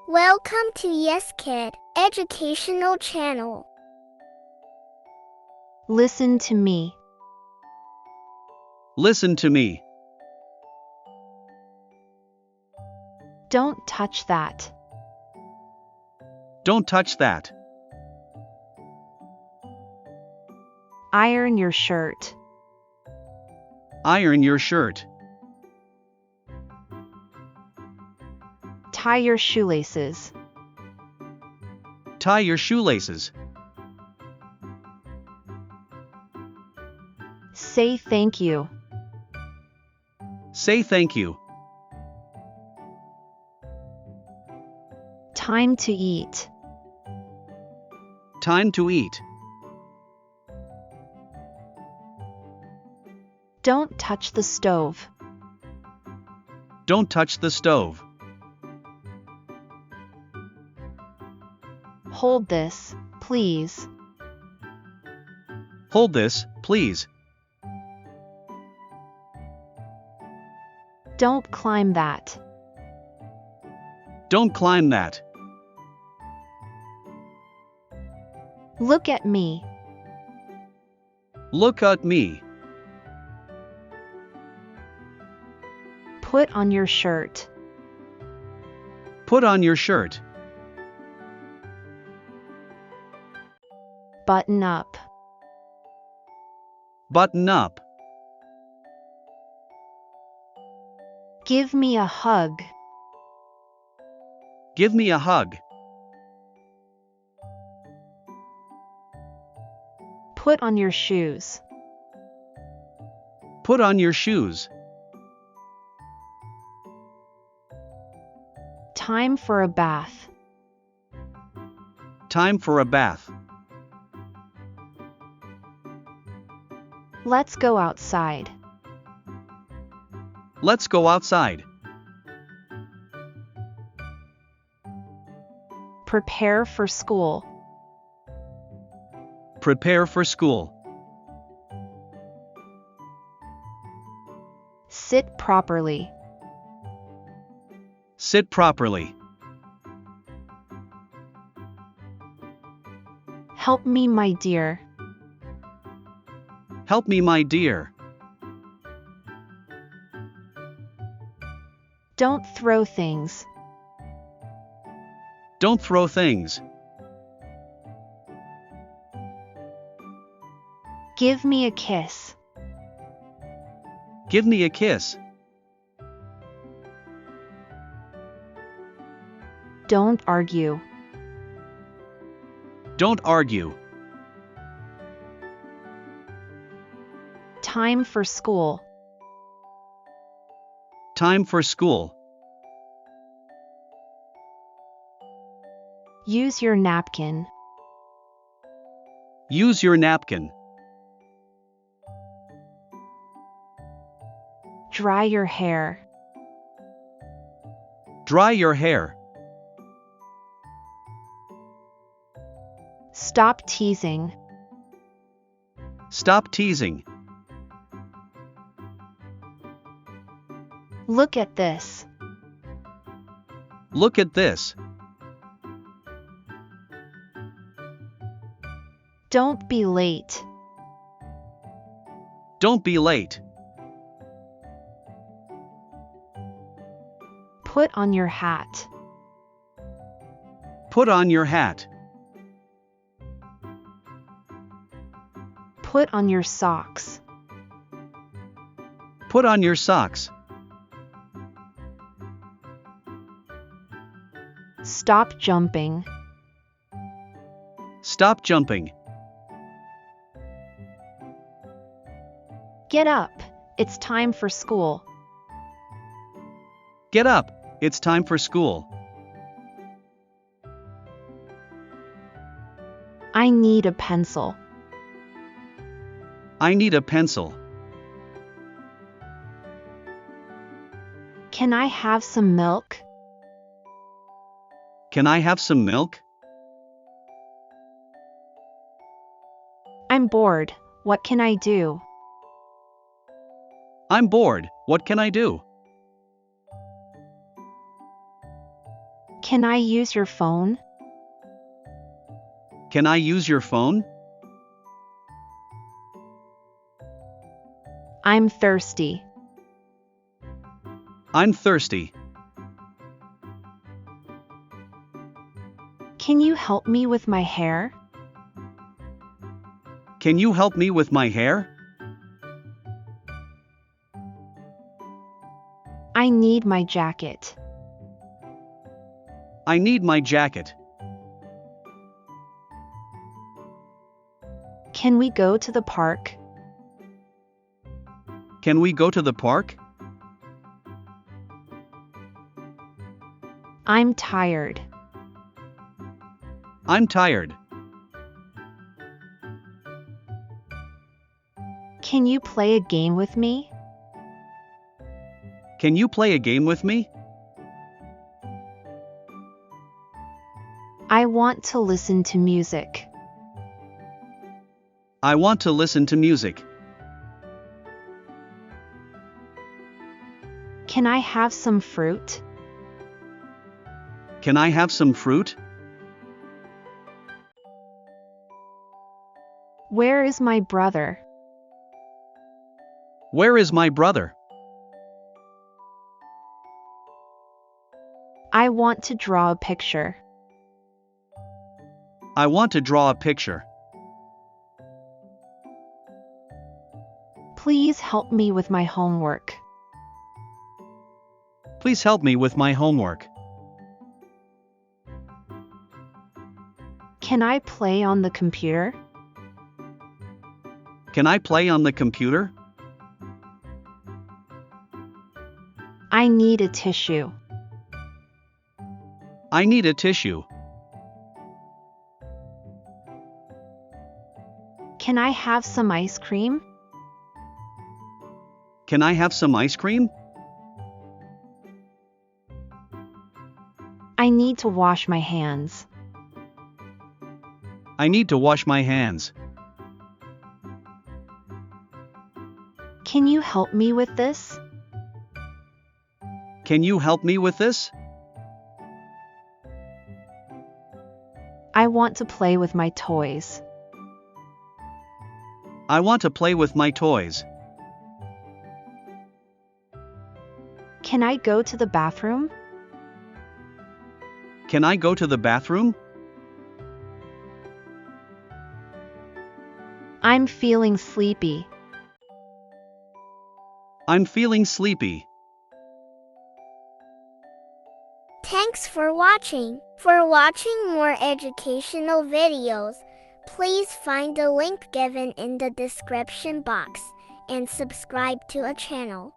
Welcome to Yes Kid Educational Channel. Listen to me. Listen to me. Don't touch that. Don't touch that. Iron your shirt. Iron your shirt. Tie your shoelaces. Tie your shoelaces. Say thank you. Say thank you. Time to eat. Time to eat. Don't touch the stove. Don't touch the stove. Hold this, please. Hold this, please. Don't climb that. Don't climb that. Look at me. Look at me. Put on your shirt. Put on your shirt. Button up. Button up. Give me a hug. Give me a hug. Put on your shoes. Put on your shoes. Time for a bath. Time for a bath. Let's go outside. Let's go outside. Prepare for school. Prepare for school. Sit properly. Sit properly. Help me, my dear. Help me, my dear. Don't throw things. Don't throw things. Give me a kiss. Give me a kiss. Don't argue. Don't argue. Time for school. Time for school. Use your napkin. Use your napkin. Dry your hair. Dry your hair. Stop teasing. Stop teasing. Look at this. Look at this. Don't be late. Don't be late. Put on your hat. Put on your hat. Put on your socks. Put on your socks. Stop jumping. Stop jumping. Get up. It's time for school. Get up. It's time for school. I need a pencil. I need a pencil. Can I have some milk? Can I have some milk? I'm bored. What can I do? I'm bored. What can I do? Can I use your phone? Can I use your phone? I'm thirsty. I'm thirsty. Can you help me with my hair? Can you help me with my hair? I need my jacket. I need my jacket. Can we go to the park? Can we go to the park? I'm tired. I'm tired. Can you play a game with me? Can you play a game with me? I want to listen to music. I want to listen to music. Can I have some fruit? Can I have some fruit? Where is my brother? Where is my brother? I want to draw a picture. I want to draw a picture. Please help me with my homework. Please help me with my homework. Can I play on the computer? Can I play on the computer? I need a tissue. I need a tissue. Can I have some ice cream? Can I have some ice cream? I need to wash my hands. I need to wash my hands. Can you help me with this? Can you help me with this? I want to play with my toys. I want to play with my toys. Can I go to the bathroom? Can I go to the bathroom? I'm feeling sleepy. I'm feeling sleepy. Thanks for watching. For watching more educational videos, please find the link given in the description box and subscribe to our channel.